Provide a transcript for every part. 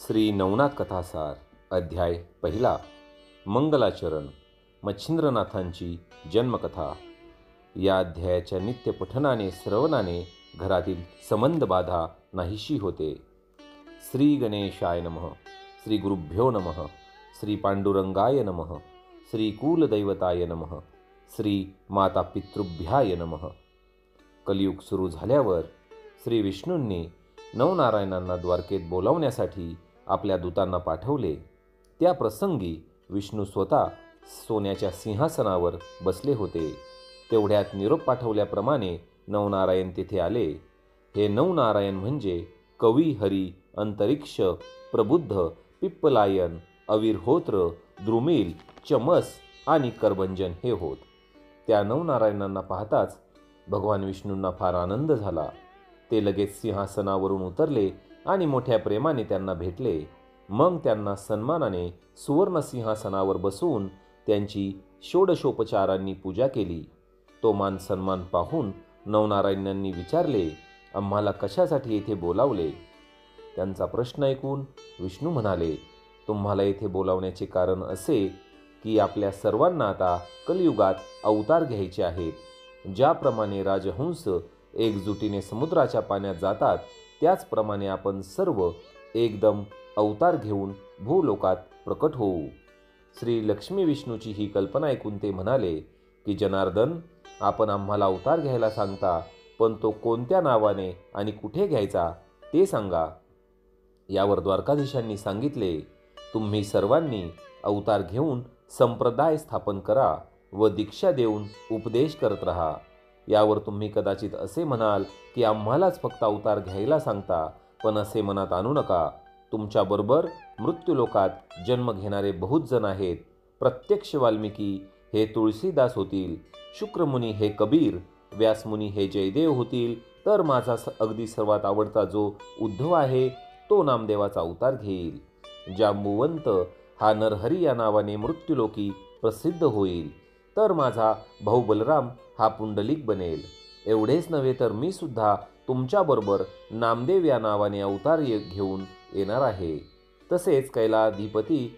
श्री नवनाथ कथासार अध्याय पहिला मंगलाचरण मच्छिंद्रनाथांची जन्मकथा। या अध्यायाच्या नित्य पठनाने श्रवणाने घरातील संबंध बाधा नाहीशी होते। श्री गणेशाय नमः, श्री गुरुभ्यो नमः, श्री पांडुरंगाय नमः, श्री कुलदैवताय नमः, श्री माता पितृभ्याय नमः। कलियुग सुरू झाल्यावर श्री विष्णूंनी नवनारायणांना द्वारकेत बोलावण्यासाठी आपल्या दूतांना पाठवले। त्या प्रसंगी विष्णू स्वतः सोन्याच्या सिंहासनावर बसले होते। तेवढ्यात निरोप पाठवल्याप्रमाणे नवनारायण तेथे आले। हे नवनारायण म्हणजे कवी, हरी, अंतरिक्ष, प्रबुद्ध, पिप्पलायन, अविर्होत्र, द्रुमिल, चमस आणि करभंजन हे होत। त्या नवनारायणांना पाहताच भगवान विष्णूंना फार आनंद झाला। ते लगेच सिंहासनावरून उतरले आणि मोठ्या प्रेमाने त्यांना भेटले। मग त्यांना सन्मानाने सुवर्ण सिंहासनावर बसवून त्यांची षोडशोपचारांनी पूजा केली। तो मान सन्मान पाहून नवनारायणांनी विचारले, आम्हाला कशासाठी येथे बोलावले? त्यांचा प्रश्न ऐकून विष्णू म्हणाले, तुम्हाला येथे बोलावण्याचे कारण असे की आपल्या सर्वांना आता कलियुगात अवतार घ्यायचे आहेत। ज्याप्रमाणे राजहंस एकजुटीने समुद्राच्या पाण्यात जातात, त्याचप्रमाणे आपण सर्व एकदम अवतार घेऊन भूलोकात प्रकट होऊ। श्री लक्ष्मी विष्णूची ही कल्पना ऐकून ते म्हणाले की जनार्दन, आपण आम्हाला अवतार घ्यायला सांगता, पण तो कोणत्या नावाने आणि कुठे घ्यायचा ते सांगा। यावर द्वारकाधीशांनी सांगितले, तुम्ही सर्वांनी अवतार घेऊन संप्रदाय स्थापन करा व दीक्षा देऊन उपदेश करत राहा। यावर तुम्ही कदाचित असे म्हणाल की आम्हालाच फक्त अवतार घ्यायला सांगता, पण असे मनात आणू नका। तुमच्याबरोबर मृत्यूलोकात जन्म घेणारे बहुत जण आहेत। प्रत्यक्ष वाल्मिकी हे तुळशीदास होतील, शुक्रमुनी हे कबीर, व्यासमुनी हे जयदेव होतील, तर माझा अगदी सर्वात आवडता जो उद्धव आहे तो नामदेवाचा अवतार घेईल। जांबुवंत हा नरहरी या नावाने मृत्यूलोकी प्रसिद्ध होईल, तर माझा भाऊ बलराम हा पुंडलिक बनेल। एवढेच नव्हे तर मी सुद्धा तुमच्याबरोबर नामदेव या नावाने अवतार घेऊन येणार आहे। तसेच कैलाधिपती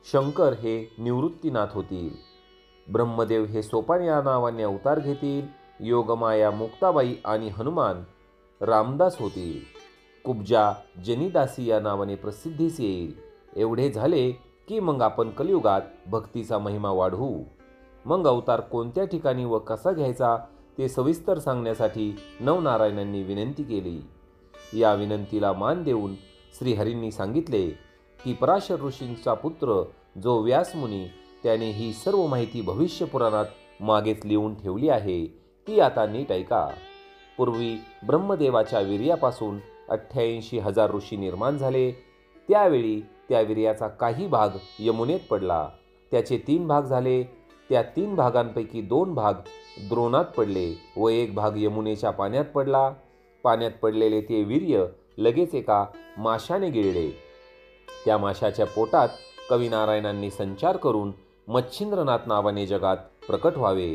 शंकर हे निवृत्तीनाथ होतील। ब्रह्मदेव हे सोपान या नावाने अवतार घेतील। योगमाया मुक्ताबाई आणि हनुमान रामदास होतील। कुब्जा जनीदासी या नावाने प्रसिद्धीस येईल। एवढे झाले की मग आपण कलियुगात भक्तीचा महिमा वाढवू। मग अवतार कोणत्या ठिकाणी व कसा घ्यायचा ते सविस्तर सांगण्यासाठी नवनारायणांनी विनंती केली। या विनंतीला मान देऊन श्रीहरींनी सांगितले की पराशर ऋषींचा पुत्र जो व्यासमुनी, त्याने ही सर्व माहिती भविष्य पुराणात मागेच लिहून ठेवली आहे, ती आता नीट ऐका। पूर्वी ब्रह्मदेवाच्या वीर्यापासून 88,000 ऋषी निर्माण झाले। त्यावेळी त्या वीर्याचा काही भाग यमुनेत पडला। त्याचे 3 भाग झाले। त्या 3 भागांपैकी 2 भाग द्रोणात पडले व 1 भाग यमुनेच्या पाण्यात पडला। पाण्यात पडलेले ते वीर्य लगेच एका माशाने गिळले। त्या माशाच्या पोटात कविनारायणांनी संचार करून मच्छिंद्रनाथ नावाने जगात प्रकट व्हावे।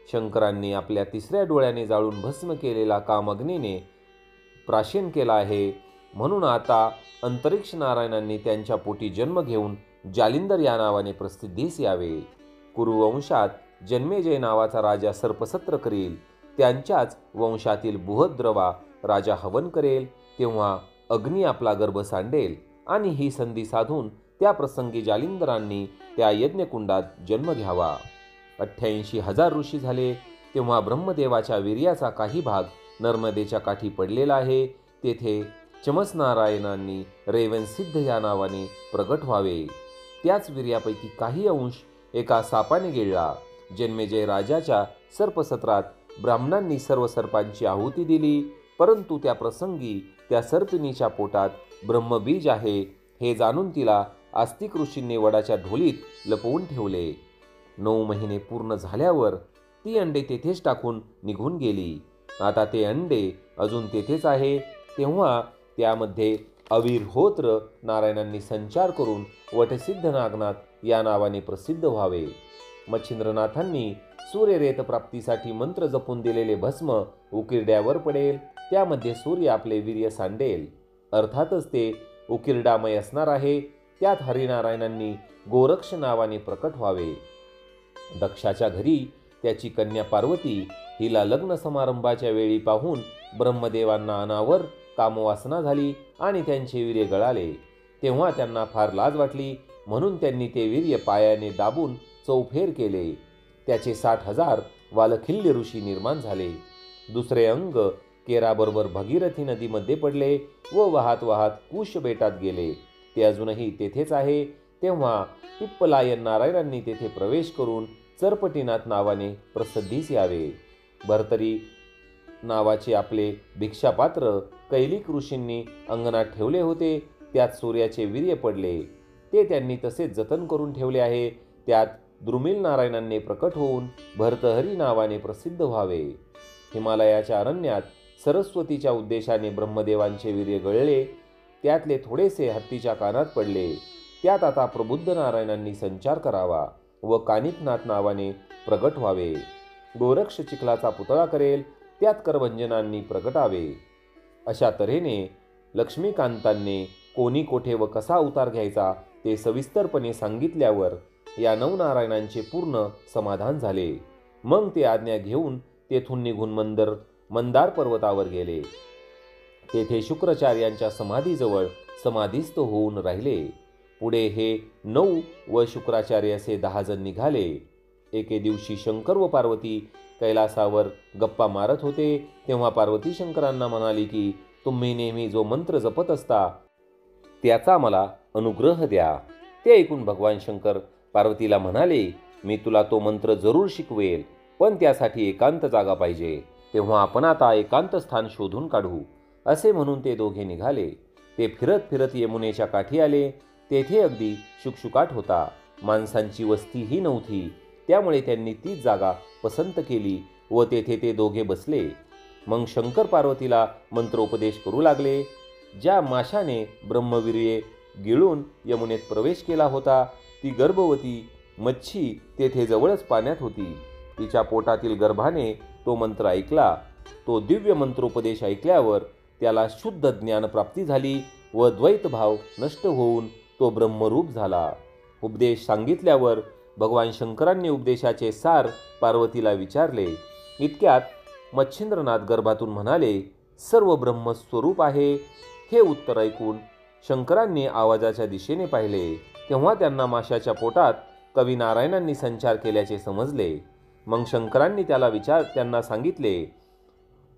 शंकरांनी आपल्या 3ऱ्या डोळ्याने जाळून भस्म केलेला कामअग्नीने प्राशन केला आहे, म्हणून आता अंतरिक्ष नारायणांनी त्यांच्या पोटी जन्म घेऊन जालिंदर या नावाने प्रसिद्धीस यावे। कुरुवंशात जन्मेजय नावाचा राजा सर्पसत्र करील। त्यांच्याच वंशातील बृहद्रवा राजा हवन करेल, तेव्हा अग्नी आपला गर्भ सांडेल आणि ही संधी साधून त्या प्रसंगी जालिंदरांनी त्या यज्ञकुंडात जन्म घ्यावा। 88,000 ऋषी झाले तेव्हा ब्रह्मदेवाच्या वीर्याचा काही भाग नर्मदेच्या काठी पडलेला आहे। तेथे चमसनारायणांनी रेवणसिद्ध या नावाने प्रगट व्हावे। त्याच वीर्यापैकी काही अंश एका सापाने गिळला। जन्मेजय राजाच्या सर्पसत्रात ब्राह्मणांनी सर्व सर्पांची आहुती दिली, परंतु त्या प्रसंगी त्या सर्पिणीच्या पोटात ब्रह्मबीज आहे हे जाणून तिला आस्तिक ऋषींनी वडाच्या ढोलीत लपवून ठेवले। 9 महिने पूर्ण झाल्यावर ती अंडे तेथेच टाकून निघून गेली। आता ते अंडे अजून तेथेच आहे। तेव्हा त्यामध्ये अविर्होत्र नारायणांनी संचार करून वटसिद्ध नागनाथ या नावाने प्रसिद्ध व्हावे। मच्छिंद्रनाथांनी सूर्यरेत प्राप्तीसाठी मंत्र जपून दिलेले भस्म उकिरड्यावर पडेल। त्यामध्ये सूर्य आपले वीर्य सांडेल। अर्थातच ते उकिरडामय असणार आहे, त्यात हरिनारायणांनी गोरक्ष नावाने प्रकट व्हावे. दक्षाच्या घरी त्याची कन्या पार्वती हिला लग्न समारंभाच्या वेळी पाहून ब्रह्मदेवांना अनावर कामवासना झाली आणि त्यांचे वीर्य गळाले. तेव्हा त्यांना फार लाज वाटली, म्हणून त्यांनी ते वीर्य पायाने दाबून चौफेर केले. त्याचे 60,000 वालखिल्य ऋषी निर्माण झाले. दुसरे अंग केराबरोबर भगीरथी नदीमध्ये पडले व वाहत वाहत कुश बेटात गेले. ते अजूनही तेथेच आहे. तेव्हा पिप्पलायन नारायणांनी तेथे प्रवेश करून चरपटीनाथ नावाने प्रसिद्धीस यावे. भर्तरी नावाचे आपले भिक्षापात्र कैलिक ऋषींनी अंगणात ठेवले होते. त्यात सूर्याचे वीर्य पडले. ते त्यांनी तसेच जतन करून ठेवले आहे. त्यात द्रुमिल नारायणांनी प्रकट होऊन भर्तहरी नावाने प्रसिद्ध व्हावे. हिमालयाच्या अरण्यात सरस्वतीच्या उद्देशाने ब्रह्मदेवांचे वीर्य गळले. त्यातले थोडेसे हत्तीच्या कानात पडले. त्यात आता प्रबुद्ध नारायणांनी संचार करावा व कानिकनाथ नावाने प्रगट व्हावे. गोरक्ष चिखलाचा पुतळा करेल, त्यात करभंजनांनी प्रगटावे. अशा तऱ्हेने लक्ष्मीकांतांनी कोणी कोठे व कसा अवतार घ्यायचा ते सविस्तरपणे सांगितल्यावर या नवनारायणांचे पूर्ण समाधान झाले. मग ते आज्ञा घेऊन तेथून निघून मंदार पर्वतावर गेले. तेथे शुक्राचार्यांच्या समाधीजवळ समाधीस्थ होऊन राहिले. पुढे हे 9 व शुक्राचार्य असे 10 जण निघाले. एके दिवशी शंकर व पार्वती कैलासावर गप्पा मारत होते. तेव्हा पार्वती शंकरांना म्हणाली की तुम्ही नेहमी जो मंत्र जपत असता त्याचा मला अनुग्रह द्या. ते ऐकून भगवान शंकर पार्वतीला म्हणाले, मी तुला तो मंत्र जरूर शिकवेल, पण त्यासाठी एकांत जागा पाहिजे. तेव्हा आपण आता एकांत स्थान शोधून काढू. असे म्हणून ते दोघे निघाले. ते फिरत फिरत यमुनेच्या काठी आले. तेथे अगदी शुकशुकाट होता. माणसांची वस्तीही नव्हती. त्यामुळे त्यांनी तीच जागा पसंत केली व तेथे ते दोघे बसले. मग शंकर पार्वतीला मंत्रोपदेश करू लागले. ज्या माशाने ब्रह्मवीर्ये गिळून यमुनेत प्रवेश केला होता ती गर्भवती मच्छी तेथे जवळच पाण्यात होती. तिच्या पोटातील गर्भाने तो मंत्र ऐकला. तो दिव्य मंत्रोपदेश ऐकल्यावर त्याला शुद्ध ज्ञानप्राप्ती झाली व द्वैतभाव नष्ट होऊन तो ब्रह्मरूप झाला. उपदेश सांगितल्यावर भगवान शंकरांनी उपदेशाचे सार पार्वतीला विचारले. इतक्यात मच्छिंद्रनाथ गर्भातून म्हणाले, सर्व ब्रह्मस्वरूप आहे. हे उत्तर ऐकून शंकरांनी आवाजाच्या दिशेने पाहिले. तेव्हा त्यांना माशाच्या पोटात कवी नारायणांनी संचार केल्याचे समजले. मग शंकरांनी त्यांना सांगितले,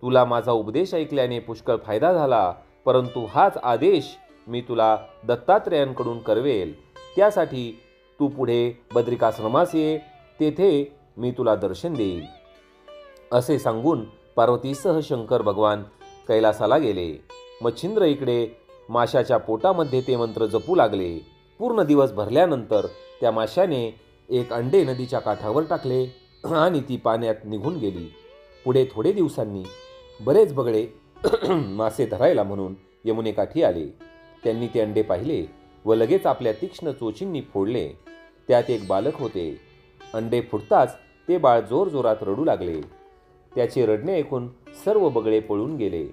तुला माझा उपदेश ऐकल्याने पुष्कळ फायदा झाला, परंतु हाच आदेश मी तुला दत्तात्रेयांकडून करवेल. त्यासाठी तू पुढे बद्रिकाश्रमास ये, तेथे मी तुला दर्शन देईल. असे सांगून पार्वतीसह शंकर भगवान कैलासाला गेले. मच्छिंद्र इकडे माशाच्या पोटामध्ये ते मंत्र जपू लागले. पूर्ण दिवस भरल्यानंतर त्या माशाने एक अंडे नदीच्या काठावर टाकले आणि ती पाण्यात निघून गेली. पुढे थोडे दिवसांनी बरेच बगळे मासे धरायला म्हणून यमुनेकाठी आले. त्यांनी ते अंडे पाहिले व लगेच आपल्या तीक्ष्ण चोचींनी फोडले. त्यात एक बालक होते. अंडे फुटताच ते बाळ जोरजोरात रडू लागले. त्याचे रडणे ऐकून सर्व बगळे पळून गेले.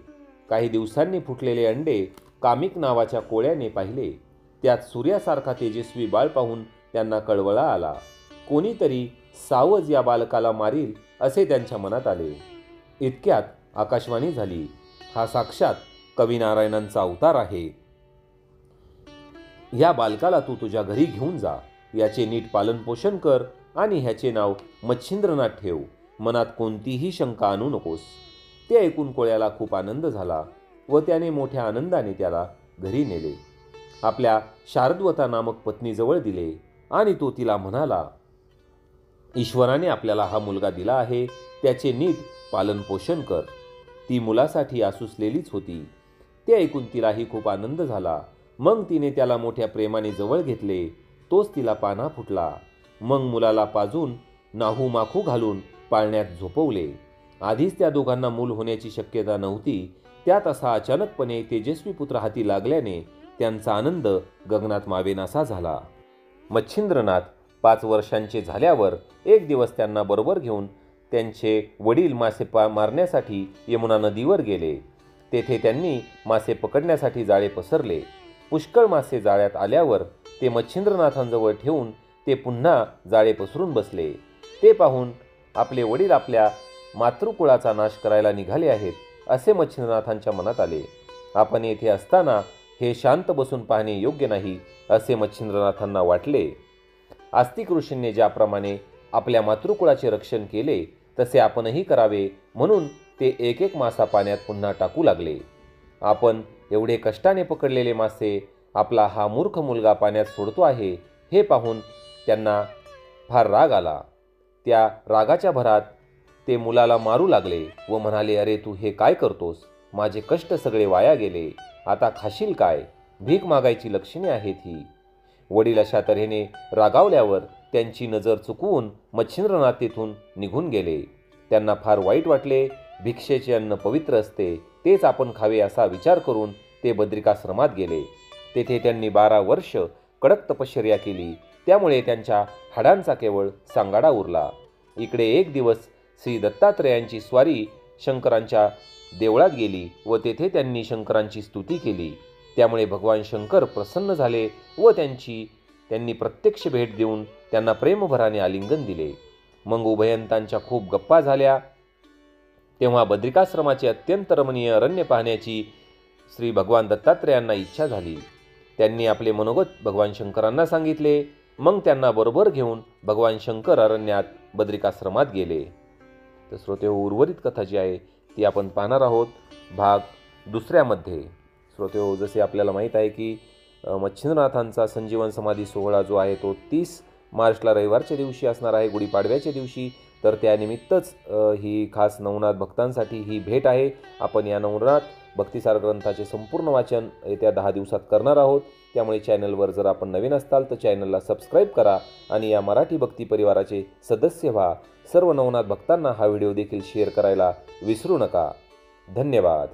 काही दिवसांनी फुटलेले अंडे कामिक नावाच्या कोळ्याने पाहिले. त्यात सूर्यासारखा तेजस्वी बाळ पाहून त्यांना कळवळा आला. कोणीतरी सावज या बालकाला मारील असे त्यांच्या मनात आले. इतक्यात आकाशवाणी झाली, हा साक्षात कवी नारायणांचा अवतार आहे. या बालकाला तू तुझ्या घरी घेऊन जा. याचे नीट पालनपोषण कर आणि ह्याचे नाव मच्छिंद्रनाथ ठेव. मनात कोणतीही शंका आणू नकोस. ते ऐकून कोळ्याला खूप आनंद झाला व त्याने मोठ्या आनंदाने त्याला घरी नेले. आपल्या शारद्वता नामक पत्नीजवळ दिले आणि तो तिला म्हणाला, ईश्वराने आपल्याला हा मुलगा दिला आहे, त्याचे नीट पालनपोषण कर. ती मुलासाठी आसुसलेलीच होती. ते ऐकून तिलाही खूप आनंद झाला. मग तिने त्याला मोठ्या प्रेमाने जवळ घेतले. तोच तिला पाना फुटला. मग मुलाला पाजून नाहू माखू घालून पाळण्यात झोपवले. आधीच त्या दोघांना मूल होण्याची शक्यता नव्हती. त्यात असा अचानकपणे तेजस्वी पुत्र हाती लागल्याने त्यांचा आनंद गगनात मावेनासा झाला. मच्छिंद्रनाथ 5 वर्षांचे झाल्यावर एक दिवस त्यांना बरोबर घेऊन त्यांचे वडील मासे मारण्यासाठी यमुना नदीवर गेले. तेथे त्यांनी मासे पकडण्यासाठी जाळे पसरले. पुष्कळ मासे जाळ्यात आल्यावर ते मच्छिंद्रनाथांजवळ ठेवून ते पुन्हा जाळे पसरून बसले. ते पाहून आपले वडील आपल्या मातृकुळाचा नाश करायला निघाले आहेत असे मच्छिंद्रनाथांच्या मनात आले. आपण येथे असताना हे शांत बसून पाहणे योग्य नाही असे मच्छिंद्रनाथांना वाटले. आस्तिक ऋषींनी ज्याप्रमाणे आपल्या मातृकुळाचे रक्षण केले तसे आपणही करावे म्हणून ते एक एक मासा पाण्यात पुन्हा टाकू लागले. आपण एवढे कष्टाने पकडलेले मासे आपला हा मूर्ख मुलगा पाण्यात सोडतो आहे हे पाहून त्यांना फार राग आला. त्या रागाच्या भरात ते मुलाला मारू लागले व म्हणाले, अरे तू हे काय करतोस? माझे कष्ट सगळे वाया गेले. आता खाशील काय? भीक मागायची लक्षणे आहेत ही. वडील अशा तऱ्हेने रागावल्यावर त्यांची नजर चुकवून मच्छिंद्रनाथ तेथून निघून गेले. त्यांना फार वाईट वाटले. भिक्षेचे अन्न पवित्र असते, तेच आपण खावे असा विचार करून ते बद्रिकाश्रमात गेले. तेथे त्यांनी 12 वर्ष कडक तपश्चर्या केली. त्यामुळे त्यांच्या हाडांचा केवळ सांगाडा उरला. इकडे एक दिवस श्री दत्तात्रेयांची स्वारी शंकरांच्या देवळात गेली व तेथे त्यांनी शंकरांची स्तुती केली. त्यामुळे भगवान शंकर प्रसन्न झाले व त्यांनी प्रत्यक्ष भेट देऊन त्यांना प्रेमभराने आलिंगन दिले. मग उभयंतांच्या खूप गप्पा झाल्या. तेव्हा बद्रिकाश्रमाचे अत्यंत रमणीय अरण्य पाहण्याची श्री भगवान दत्तात्रेयांना इच्छा झाली. त्यांनी आपले मनोगत भगवान शंकरांना सांगितले. मग त्यांना बरोबर घेऊन भगवान शंकर अरण्यात बद्रिकाश्रमात गेले. तर श्रोतेहो, उर्वरित कथा जी आहे ती आपण पाहणार आहोत भाग 2 मध्ये. श्रोतेहो, जसे आपल्याला माहीत आहे की मच्छिंद्रनाथांचा संजीवन समाधी सोहळा जो आहे तो 30 मार्चला रविवारच्या दिवशी असणार आहे, गुढीपाडव्याच्या दिवशी. तर त्यानिमित्तच ही खास नवनाथ भक्तांसाठी ही भेट आहे. आपण या नवनाथ भक्तिसार ग्रंथाचे संपूर्ण वाचन येत्या 10 दिवसात करणार आहोत. त्यामुळे चॅनलवर जर आपण नवीन असाल तर चॅनलला सबस्क्राईब करा आणि या मराठी भक्ती परिवाराचे सदस्य व्हा. सर्व नवनाथ भक्तांना हा व्हिडिओ देखील शेअर करायला विसरू नका. धन्यवाद.